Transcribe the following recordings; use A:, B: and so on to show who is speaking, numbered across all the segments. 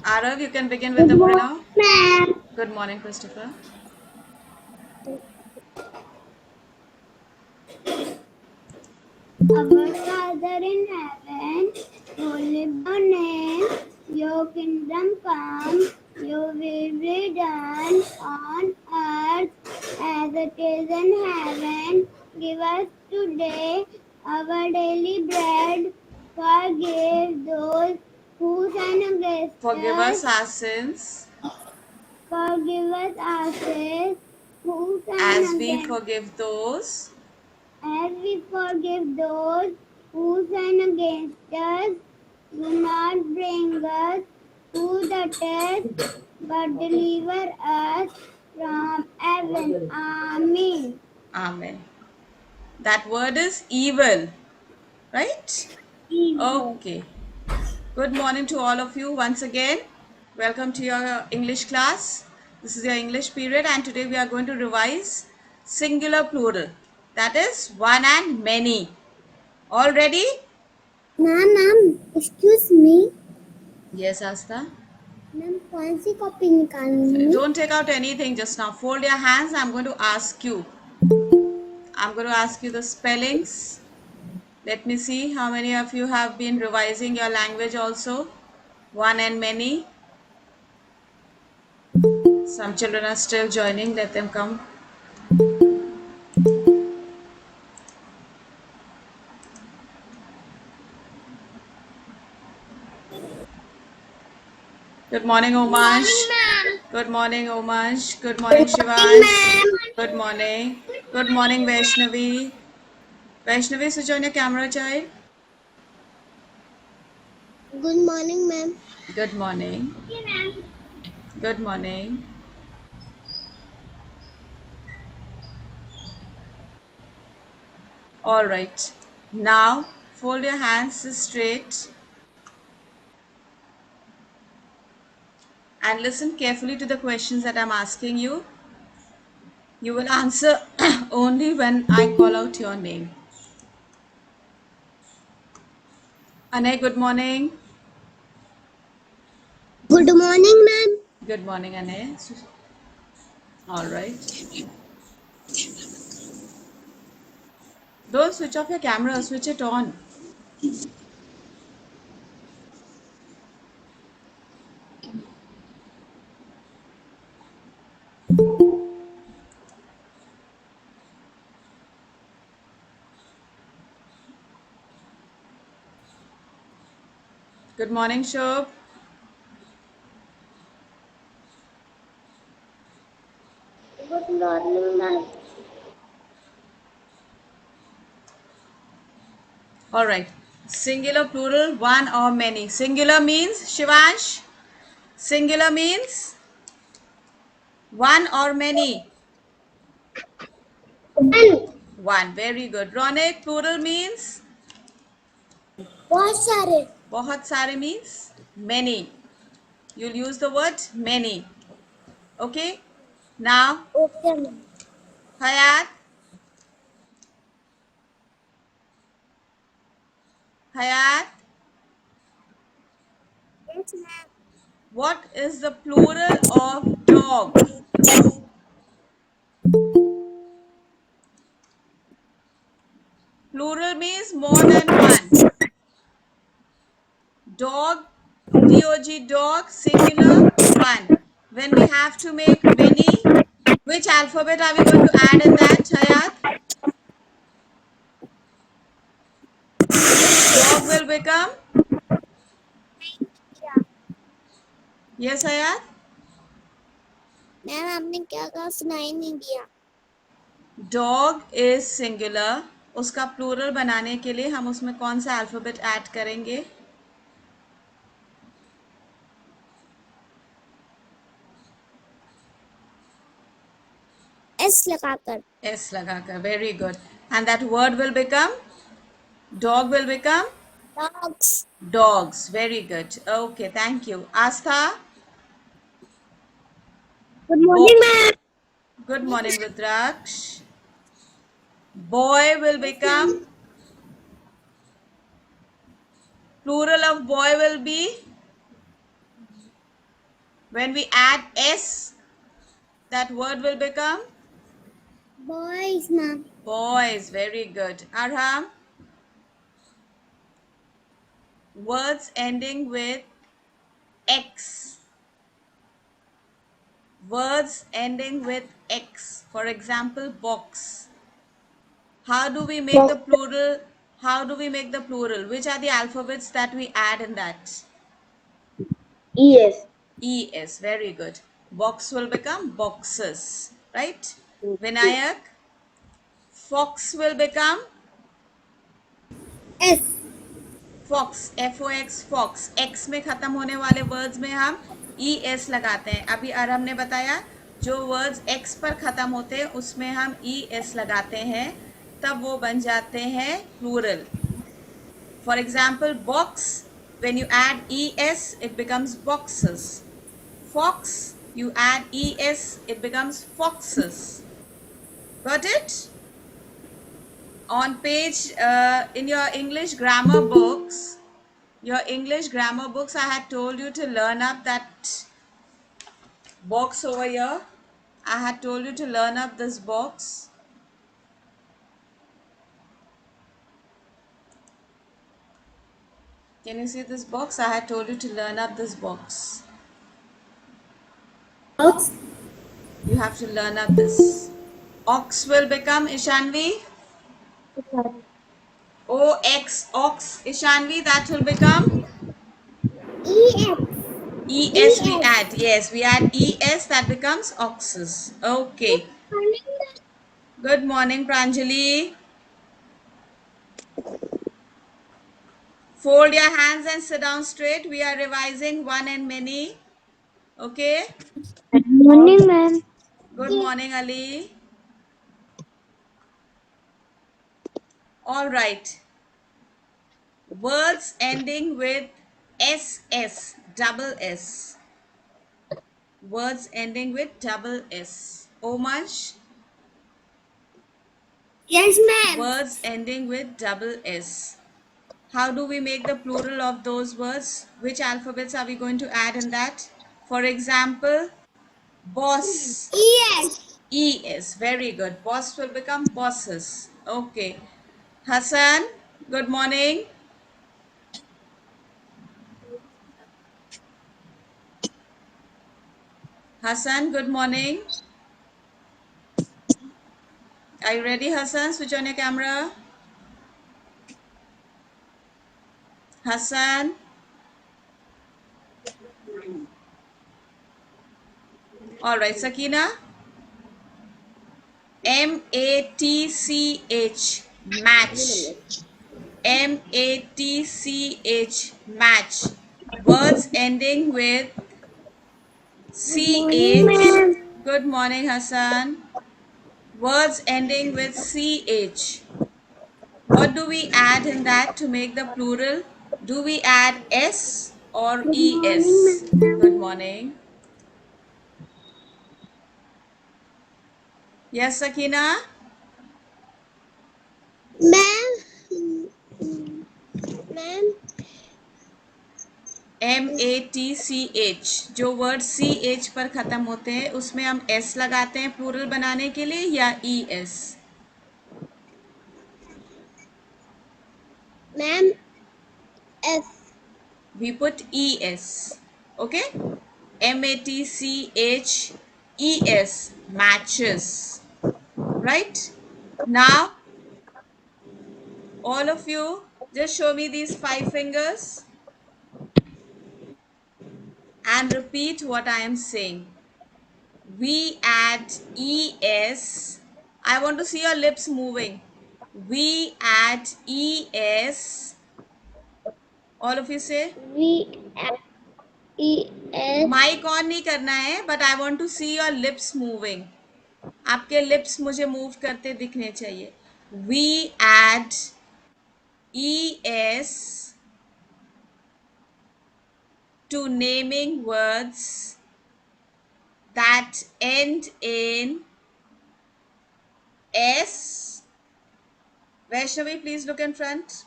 A: Arav, you can begin with
B: Good
A: the word
B: morning,
A: now.
B: ma'am.
A: Good morning, Christopher.
B: Our Father in heaven, holy be your name. Your kingdom come, your will be done on earth as it is in heaven. Give us today our daily bread. Forgive those who sin against
A: Forgive
B: us.
A: us our sins
B: Forgive us our sins who
A: as
B: sin
A: we
B: against
A: forgive those.
B: as we forgive those who sin against us. Do not bring us to the test, but deliver us from evil. Amen.
A: Amen. That word is evil, right?
B: Evil.
A: Okay. Good morning to all of you once again. Welcome to your English class. This is your English period, and today we are going to revise singular plural. That is one and many. All ready?
B: Ma'am excuse me
A: Yes, Asta.
B: Ma'am कौन सी copy निकालनी
A: Don't take out anything just now. Fold your hands. I'm going to ask you. I'm going to ask you the spellings. Let me see how many of you have been revising your language also. One and many. Some children are still joining. Let them come. Good morning,
B: morning
A: Omash.
B: Ma'am
A: Good morning, Omash. Good morning,
B: morning
A: Shivansh.
B: Ma'am
A: Good morning. Good morning, Vaishnavi. Vaishnavi, switch on your camera, child.
B: Good morning ma'am
A: Good morning. Good morning. All right. Now, fold your hands straight and listen carefully to the questions that I'm asking you. You will answer only when I call out your name. Anay, good morning.
B: Good morning ma'am
A: Good morning, Anay. All right. Don't switch off your camera, switch it on. Good morning, Shobh.
B: Good morning ma'am
A: All right. Singular, plural, one or many. Singular means, Shivansh? Singular means one or many. One. Very good. Ronik, plural means
B: बहुत सारे
A: बहुत सारे means many. You'll use the word many. Okay. Now,
B: okay ma'am
A: Hayat. Hayat.
B: Yes ma'am
A: What is the plural of dog? Plural means more than one. Dog, dog, dog, singular, one. When we have to make many, which alphabet are we going to add in that, Hayat? Dog will become, yes, Hayat?
B: Ma'am आपने क्या कहा सुनाई नहीं दिया
A: Dog is singular. उसका plural बनाने के लिए हम उसमें कौन सा alphabet add करेंगे?
B: एस लगाकर
A: S लगाकर. Very good. And that word will become, dog will become
B: dogs
A: dogs. Very good. Okay, thank you. Astha,
B: good
A: bo-
B: morning ma'am
A: good morning, Rudraksh. Boy will
B: yes ma'am
A: become, plural of boy will be When we add S, that word will become
B: Boys, ma'am.
A: boys. Very good. Arham, words ending with X. Words ending with X. For example, box. How do we make the plural? How do we make the plural? Which are the alphabets that we add in that?
C: ES.
A: ES. Very good. Box will become boxes. Right? Vinayak, fox will become
B: S.
A: Fox, F O X, fox. X में खत्म होने वाले words में हम E S लगाते हैं. अभी अरहम ने बताया जो वर्ड्स एक्स पर खत्म होते हैं उसमें हम ई एस लगाते हैं, तब वो बन जाते हैं plural. For example box, when you add es it becomes boxes. Fox, you add es it becomes foxes. Got it? On page in your English grammar books, I had told you to learn up that box over here. I had told you to learn up this box. Can you see this box? I had told you to learn up this box.
B: Box.
A: You have to learn up this. Ox will become Ishanvi. O-X, ox. Ishanvi, that will become
B: EX.
A: E-S we add. Yes, we add E-S, that becomes oxes. Okay. Good morning, Pranjali. Fold your hands and sit down straight. We are revising one and many. Okay.
B: Good morning, ma'am.
A: Good morning, Ali. All right. Words ending with SS, double S. Words ending with double S. Omansh.
B: Yes, ma'am.
A: Words ending with double S. How do we make the plural of those words? Which alphabets are we going to add in that? For example, boss.
B: ES.
A: ES. Very good. Boss will become bosses. Okay. Hassan, good morning. Hassan, good morning. Are you ready, Hassan? Switch on your camera. Hassan. All right, Sakina. M-A-T-C-H, match. M-A-T-C-H, match. Words ending with C-H. Good morning, Hassan. Words ending with C-H. What do we add in that to make the plural? Do we add S or ES? Good morning. Yes, Sakina?
B: Ma'am.
A: M-A-T-C-H. जो word C-H पर ख़त्म होते हैं उसमें हम S लगाते हैं plural बनाने के लिए, या ES?
B: Ma'am. F.
A: We put ES. Okay? M-A-T-C-H-E-S, matches. Right? Now, all of you, just show me these 5 fingers and repeat what I am saying. We add ES. I want to see your lips moving. We add ES. All of you say.
B: V. E. S.
A: Mic on नहीं करना है, but I want to see your lips moving. आपके lips मुझे move करते दिखने चाहिए. We add ES to naming words that end in S. Vaishnavi, please look in front.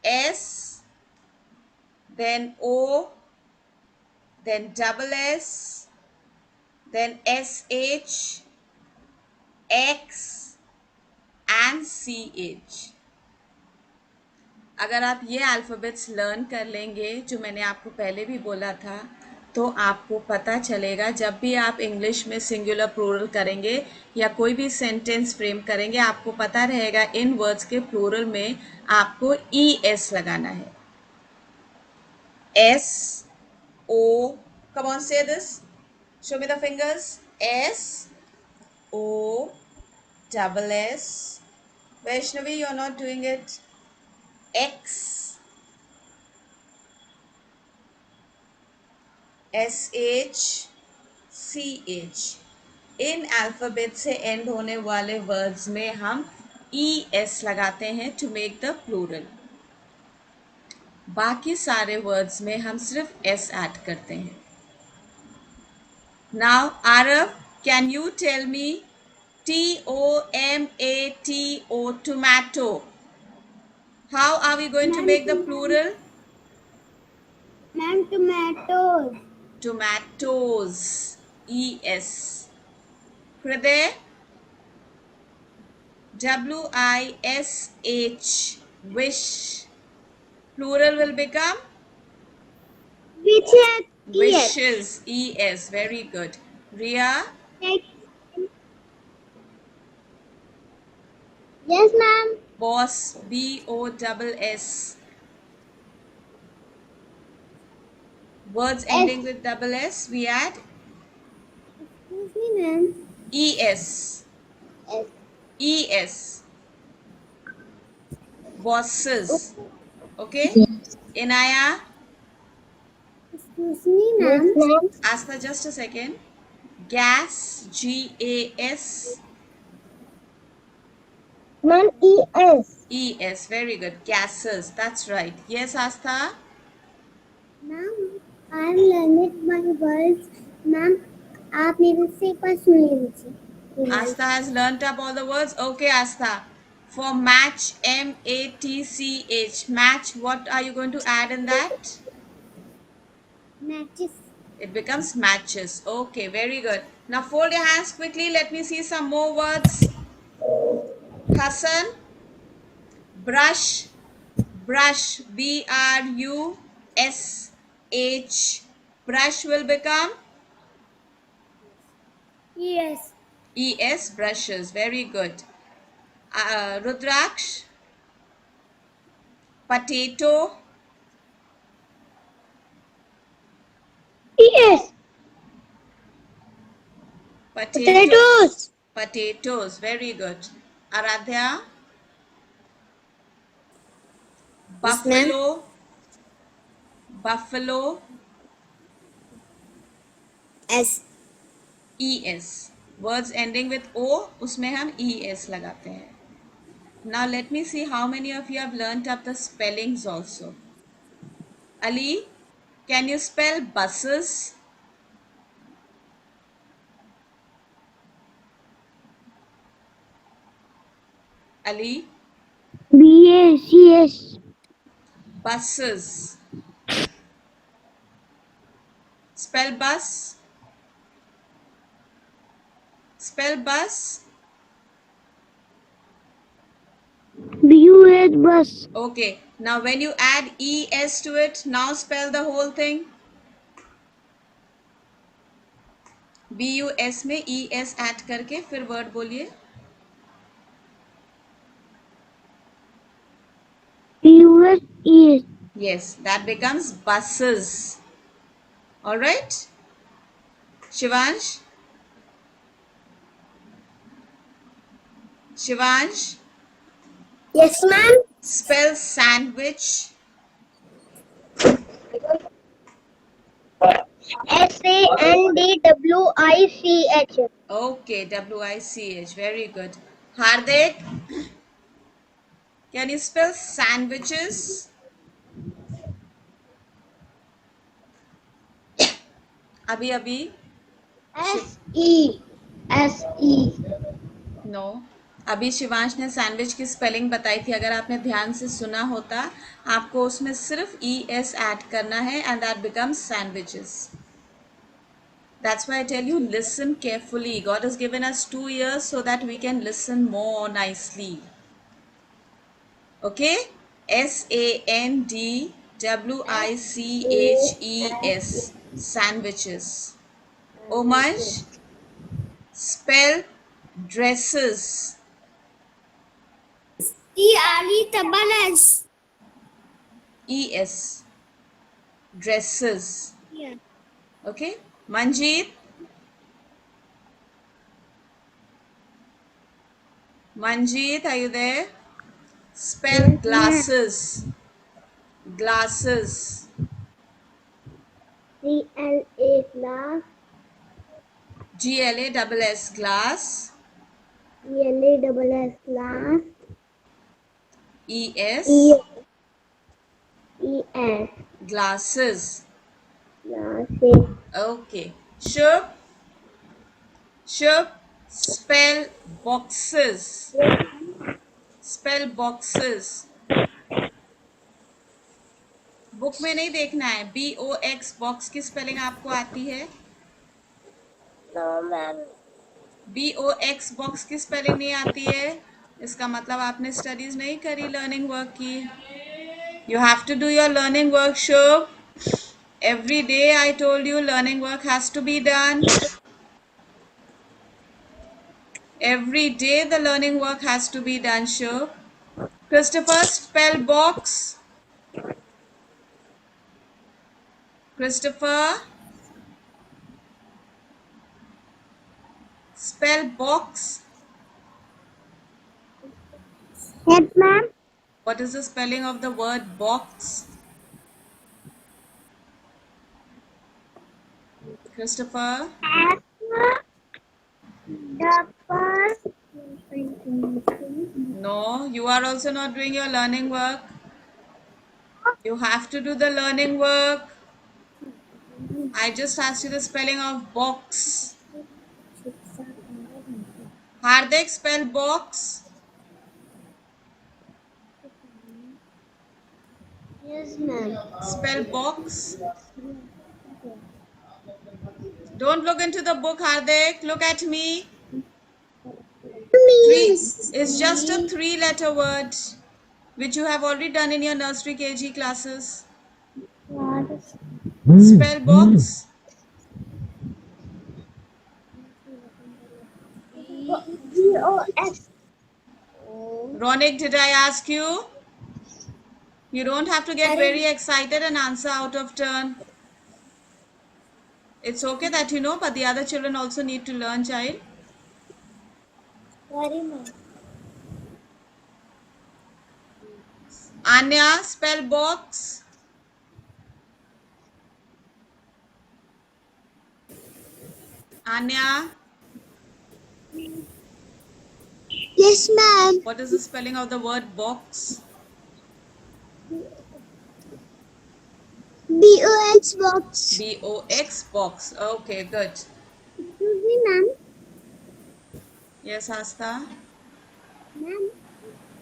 A: S, then O, then double S, then SH, X and CH. अगर आप ये alphabets learn कर लेंगे, जो मैंने आपको पहले भी बोला था, तो आपको पता चलेगा जब भी आप इंग्लिश में सिंगुलर प्लूरल करेंगे या कोई भी सेंटेंस फ्रेम करेंगे, आपको पता रहेगा इन वर्ड्स के प्लूरल में आपको ES लगाना है. S O, come on, say this, show me the fingers. S O double S. Vaishnavi, you're not doing it. X SH CH. In alphabet से एंड होने वाले वर्ड्स में हम ES लगाते हैं टू मेक द प्लूरल. बाकी सारे words में हम सिर्फ S ऐड करते हैं. Now Aarav, can you tell me TOMATO, tomato. How are we going to make the plural?
B: Ma'am, tomatoes.
A: Tomatoes. ES. Hriday, WISH, wish. Plural will become
B: Wishes.
A: wishes. ES. Very good. Ria,
B: Yes, ma'am.
A: boss. BOSS. Words ending with double S, we add
B: Excuse me, ma'am.
A: ES.
B: Yes.
A: ES. Bosses. Okay? Inaya,
B: Excuse me, ma'am.
A: Asta, just a second. Gas. GAS.
C: Ma'am, ES.
A: ES. Very good. Gases. That's right. Yes, Asta?
B: Ma'am, I'm learning my words. Ma'am, आप मेरे से एक बार सुन लीजिए.
A: Asta has learnt up all the words. Okay, Asta. For match, MATCH. Match, what are you going to add in that?
B: Matches.
A: It becomes matches. Okay, very good. Now fold your hands quickly. Let me see some more words. Hassan, brush, brush, BRUSH. Brush will become
B: Yes.
A: ES, brushes. Very good. Rudraksh, potato,
C: ES. Potatoes.
A: Potatoes. Very good. Aradhya, buffalo, buffalo,
B: S.
A: ES. Words ending with O, उसमें हम ES लगाते हैं. Now let me see how many of you have learnt up the spellings also. Ali, can you spell buses? Ali,
C: BACS.
A: buses. Spell bus. Spell bus.
C: BUS bus.
A: Okay. Now when you add ES to it, now spell the whole thing. BUS में ES add करके फिर word बोलिए.
C: BUS ES.
A: Yes, that becomes buses. All right. Shivansh. Shivansh,
B: Yes, ma'am.
A: spell sandwich.
B: SANDWICH.
A: Okay, WICH. Very good. Hardik, can you spell sandwiches? अभी
B: SE.
A: No, अभी शिवांश ने sandwich की spelling बताई थी. अगर आपने ध्यान से सुना होता, आपको उसमें सिर्फ ES ऐड करना है and that becomes sandwiches. That's why I tell you, listen carefully. God has given us 2 years so that we can listen more nicely. Okay? Sandwiches. Sandwiches. Omanj, spell dresses.
B: Tabalas.
A: Es. Dresses.
B: Yeah.
A: Okay? Manjeet. Manjeet, are you there? Spell
C: Yes, ma'am.
A: glasses. Glasses.
C: CLA class.
A: GLASS. Glass.
C: CLA double S class.
A: ES.
C: ES
A: Glasses.
C: glasses.
A: Okay. Shub. Shub. Spell boxes. Spell boxes. Book में नहीं देखना है. BOX box की spelling आपको आती है?
C: No, ma'am.
A: BOX box की spelling नहीं आती है? इसका मतलब आपने स्टडीज नहीं करी, लर्निंग वर्क की. You have to do your learning work, Shub. Every day I told you learning work has to be done. Every day the learning work has to be done, Shub. Christopher, spell box. Christopher, spell box.
C: Yes, ma'am.
A: What is the spelling of the word box? Christopher?
C: S double.
A: No, you are also not doing your learning work. You have to do the learning work. I just asked you the spelling of box. Hardik, spell box.
C: Yes, ma'am.
A: Spell box. Don't look into the book, Hardik. Look at me. Three is just a three-letter word, which you have already done in your nursery KG classes. Spell box.
C: BOX.
A: Ronik, did I ask you? You don't have to get very excited and answer out of turn. It's okay that you know, but the other children also need to learn, child.
C: Sorry, ma'am.
A: Anya, spell box. Anya,
B: Yes, ma'am.
A: what is the spelling of the word box?
B: BOX box.
A: BOX box. Okay, good.
B: Excuse me, ma'am.
A: Yes, Asta.
B: Ma'am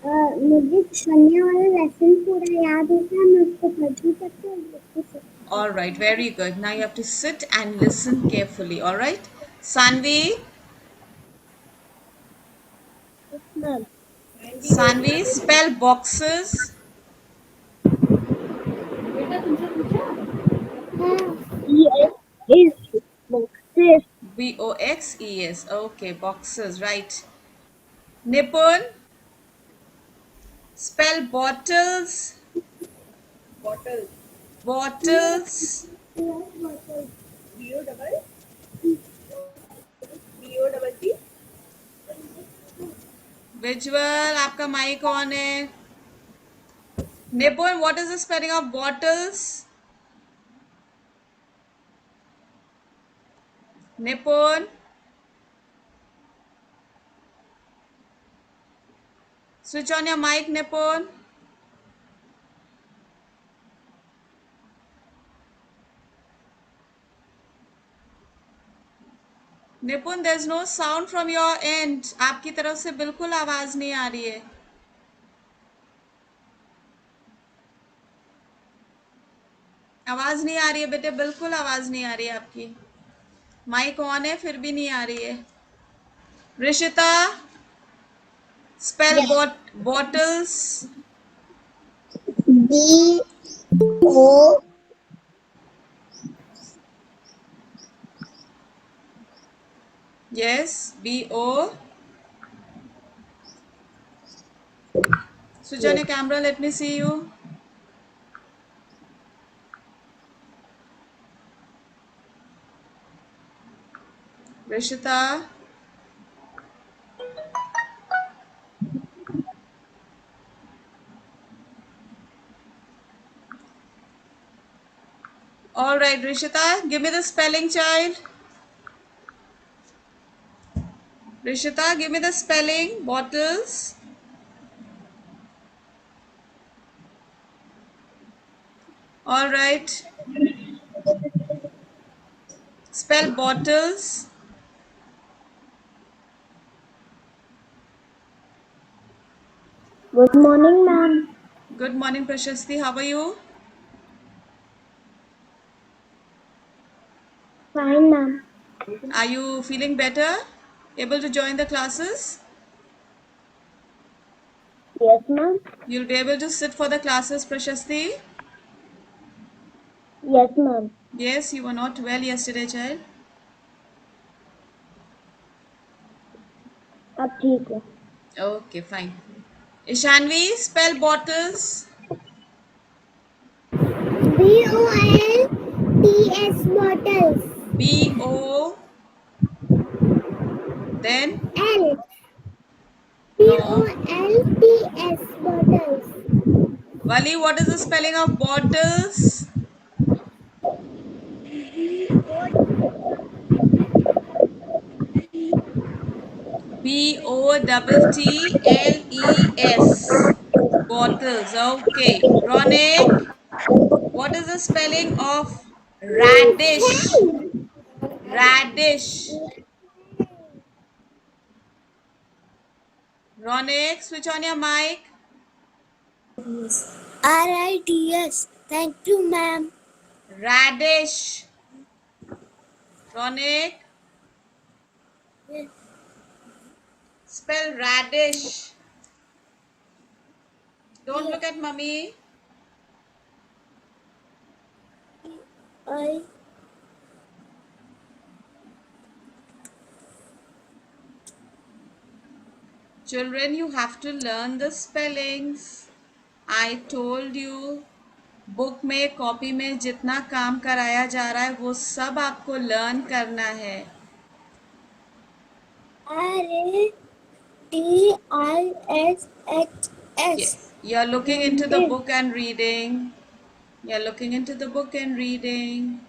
B: मुझे Sunday वाला lesson पूरा याद होता है मैं उसको पढ़ती सकती हूँ.
A: All right, very good. Now you have to sit and listen carefully. All right, Sanvi.
C: Ma'am.
A: Sanvi, spell boxes.
C: Yes is boxes.
A: BOXES. Okay, boxes. Right. Nipun, spell bottles. Bottles. Visual, आपका mic on है. Nipun, what is the spelling of bottles? Nipun. Switch on your mic, Nipun. Nipun, there's no sound from your end. आपकी तरफ से बिल्कुल आवाज नहीं आ रही है. आवाज नहीं आ रही है बेटे, बिल्कुल आवाज नहीं आ रही है आपकी. माइक ऑन है फिर भी नहीं आ रही है. Rishita, spell bottles.
C: B-O
A: Yes, B-O. Switch on
C: yes.
A: your camera, let me see you. Rishita. All right, Rishita, give me the spelling, child. Rishita, give me the spelling. Bottles. All right. Spell bottles.
C: Good morning, ma'am.
A: Good morning, Prashasti. How are you?
C: Fine, ma'am.
A: Are you feeling better? Able to join the classes?
C: Yes, ma'am.
A: You'll be able to sit for the classes, Prashasti?
C: Yes, ma'am.
A: Yes, you were not well yesterday, child.
C: अब ठीक है.
A: Okay, fine. Ishanvi, spell bottles.
B: BOLTS bottles.
A: B-O. Then?
B: L.
A: No.
B: BOLTS bottles.
A: Wali, what is the spelling of bottles? B-O-T-T-L-E-S. Bottles. Okay. Ronik, what is the spelling of radish? Radish. Ronik, switch on your mic.
B: RIDS. Thank you, ma'am.
A: Radish. Ronik, spell radish. Don't look at mummy.
B: I.
A: Children, you have to learn the spellings. I told you. Book में copy में जितना काम कराया जा रहा है वो सब आपको लर्न करना है.
B: RADISHS.
A: You're looking into the book and reading. You're looking into the book and reading.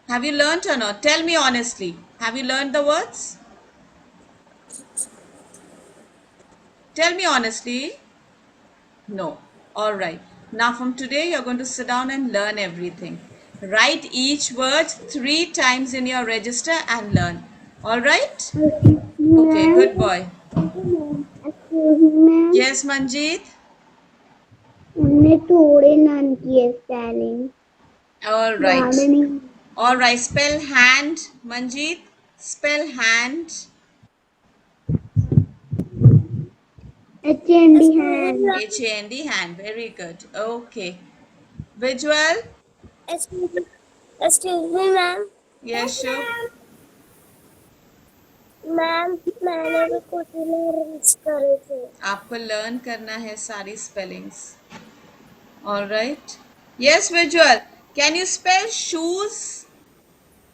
A: Have you learned or not? Tell me honestly. Have you learned the words? Tell me honestly. No. All right. Now from today you're going to sit down and learn everything. Write each word 3 times in your register and learn. All right? Okay, good boy.
B: Excuse me, ma'am.
A: Yes, Manjeet.
B: हमने थोड़े नाम किए spelling.
A: All right.
B: Gardening.
A: All right. Spell hand, Manjeet. Spell hand.
B: HND hand.
A: H-A-N-D, hand. Very good. Okay. Visual.
C: Excuse me, ma'am.
A: Yes, sure.
C: Ma'am मैंने भी कुछ reach करे थे.
A: आपको learn करना है सारी spellings. All right. Yes, visual. Can you spell shoes?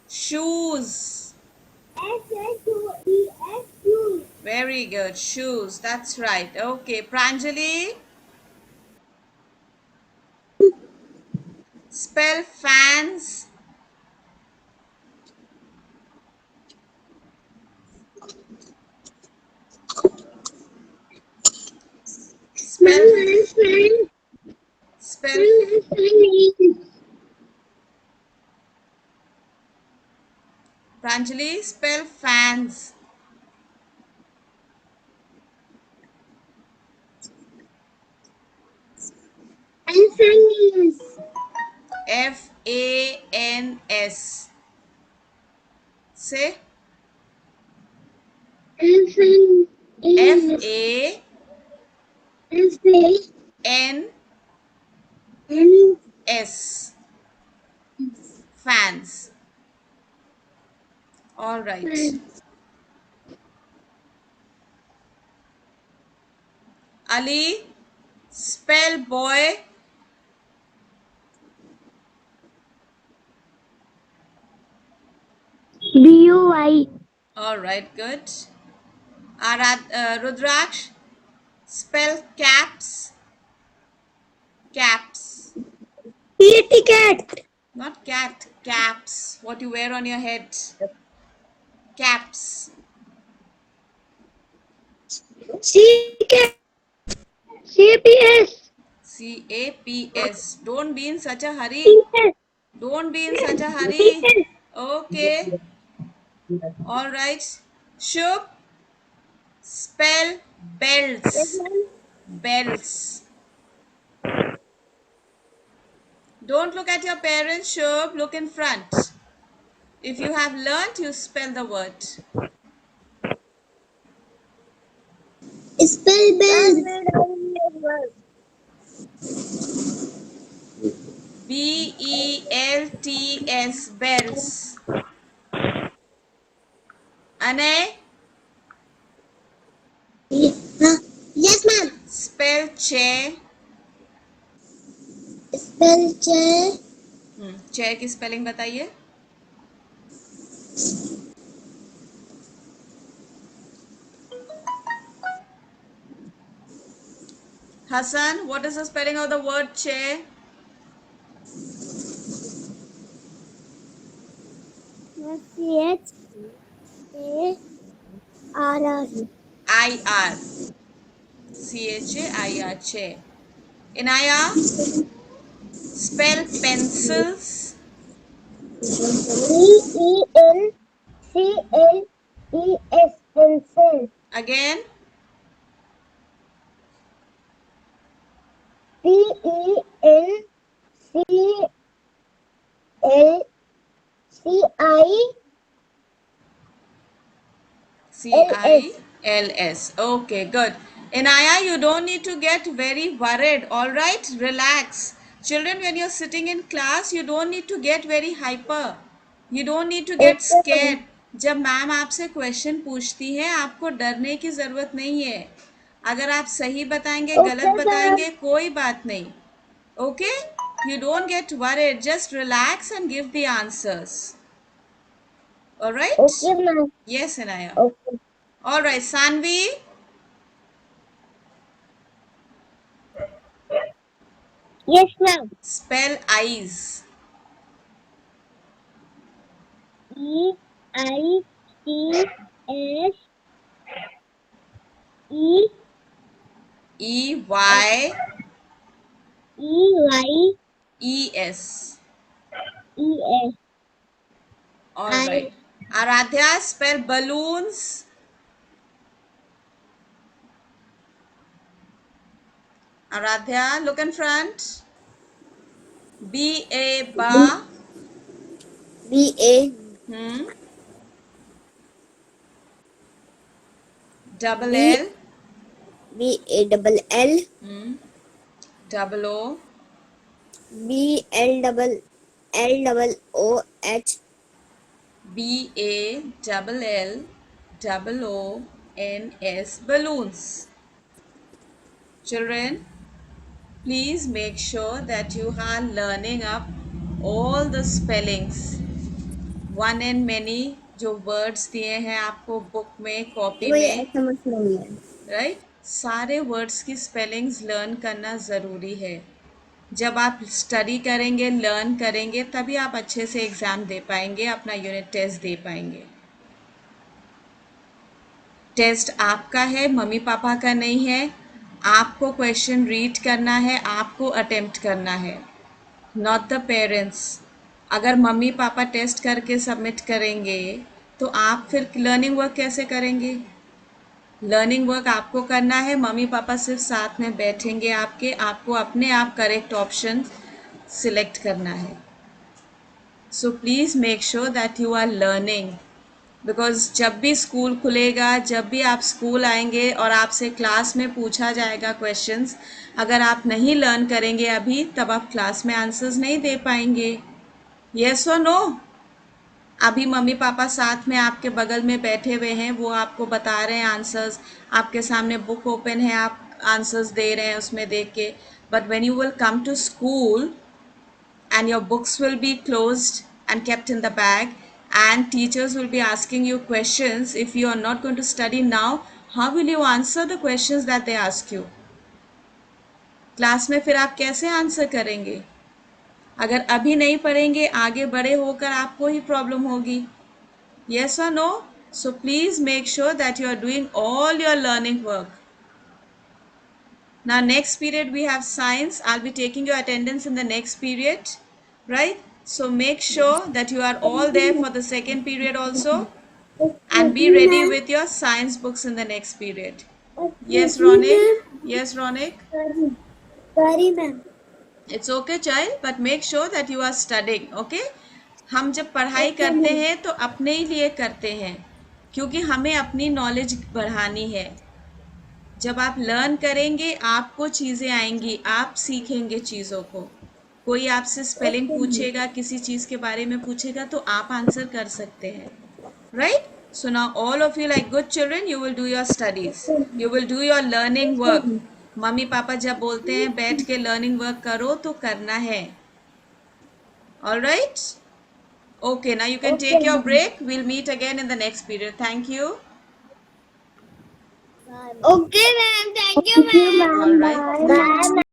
A: Shoes.
B: SHOES.
A: Very good. Shoes. That's right. Okay. Pranjali. Spell fans. Spell Pranjali, spell fans.
B: Fans.
A: F-A-N-S. S. Fans. All right. Ali, spell boy.
C: BUY.
A: All right, good. Rudraksh, spell caps. Caps.
C: CAT cat.
A: Not cat, caps. What you wear on your head. Caps.
C: C cat. CPS.
A: CAPS. Don't be in such a hurry.
C: PS.
A: Don't be in such a hurry.
C: PS.
A: Okay. All right. Shub, spell
C: Yes,
A: belts.
C: ma'am.
A: Belts. Don't look at your parents, Shub. Look in front. If you have learnt, you spell the word.
C: Spell bells.
A: BELTS. Bells. Anay,
C: Yes, ma'am.
A: spell chair.
C: Spell chair.
A: chair की spelling बताइए. Hassan, what is the spelling of the word chair?
C: CHARR.
A: IR. CHAIR. Chair. Inaya, spell pencils.
C: PENCLES. Pencil.
A: Again.
C: PENCILS.
A: CILS. Okay, good. Inaya, you don't need to get very worried. All right, relax. Children, when you're sitting in class, you don't need to get very hyper. You don't need to get
C: Okay,
A: scared. जब ma'am आपसे question पूछती है आपको डरने की ज़रूरत नहीं है. अगर आप सही बताएंगे गलत
C: okay, ma'am.
A: बताएंगे कोई बात नहीं. Okay, you don't get worried, just relax and give the answers. All right.
C: Okay, ma'am.
A: Yes, Inaya.
C: Okay.
A: All right, Sanvi,
C: Yes, ma'am.
A: spell eyes.
C: EICS.
A: E Y
C: EYES.
A: E S. All right. Aradhya, spell balloons. Aradhya, look in front. B A ba.
C: BA.
A: Hmm. Double
C: B
A: L.
C: BALL.
A: Hmm. Double O.
C: BLLOOH.
A: B A double L double O N S. Balloons. Children, please make sure that you are learning up all the spellings. One and many जो words दिए हैं आपको book में copy
C: वही
A: में,
C: ऐसा मत नहीं है.
A: राइट, सारे वर्ड्स की स्पेलिंग्स लर्न करना ज़रूरी है. जब आप स्टडी करेंगे लर्न करेंगे तभी आप अच्छे से एग्ज़ाम दे पाएंगे, अपना यूनिट टेस्ट दे पाएंगे. टेस्ट आपका है, मम्मी पापा का नहीं है. आपको क्वेश्चन रीड करना है, आपको अटेम्प्ट करना है, नॉट द पेरेंट्स. अगर मम्मी पापा टेस्ट करके सबमिट करेंगे तो आप फिर लर्निंग वर्क कैसे करेंगे? लर्निंग वर्क आपको करना है, मम्मी पापा सिर्फ साथ में बैठेंगे आपके, आपको अपने आप करेक्ट ऑप्शन सिलेक्ट करना है. So please make sure that you are learning. Because जब भी स्कूल खुलेगा, जब भी आप स्कूल आएंगे और आपसे क्लास में पूछा जाएगा क्वेश्चंस, अगर आप नहीं लर्न करेंगे अभी, तब आप क्लास में आंसर्स नहीं दे पाएंगे. यस और नो? अभी मम्मी पापा साथ में आपके बगल में बैठे हुए हैं, वो आपको बता रहे हैं आंसर्स, आपके सामने बुक ओपन है, आप आंसर्स दे रहे हैं उसमें देख के. But when you will come to school and your books will be closed and kept in the bag, and teachers will be asking you questions. If you are not going to study now, how will you answer the questions that they ask you? Class में फिर आप कैसे answer करेंगे? अगर अभी नहीं पढ़ेंगे, आगे बड़े होकर आपको ही प्रॉब्लम होगी. Yes or no? So please make sure that you are doing all your learning work. Now next period we have science. I'll be taking your attendance in the next period, right? So make sure that you are all there for the second period also, and be ready with your science books in the next period. Yes, Ronik? Yes, Ronik?
C: Sorry, ma'am.
A: It's okay, child, but make sure that you are studying, okay? हम जब पढ़ाई करते हैं तो अपने ही लिए करते हैं, क्योंकि हमें अपनी नॉलेज बढ़ानी है. जब आप लर्न करेंगे, आपको चीज़ें आएंगी, आप सीखेंगे चीज़ों को. कोई आपसे स्पेलिंग पूछेगा, किसी चीज़ के बारे में पूछेगा, तो आप आंसर कर सकते हैं, right? So now all of you like good children, you will do your studies, you will do your learning work. Mummy papa जब बोलते हैं बैठ के लर्निंग वर्क करो, तो करना है. All right? Okay, now you can take your break. We'll meet again in the next period. Thank you.
B: Okay, ma'am. Thank you, ma'am.
A: All right.
C: Bye.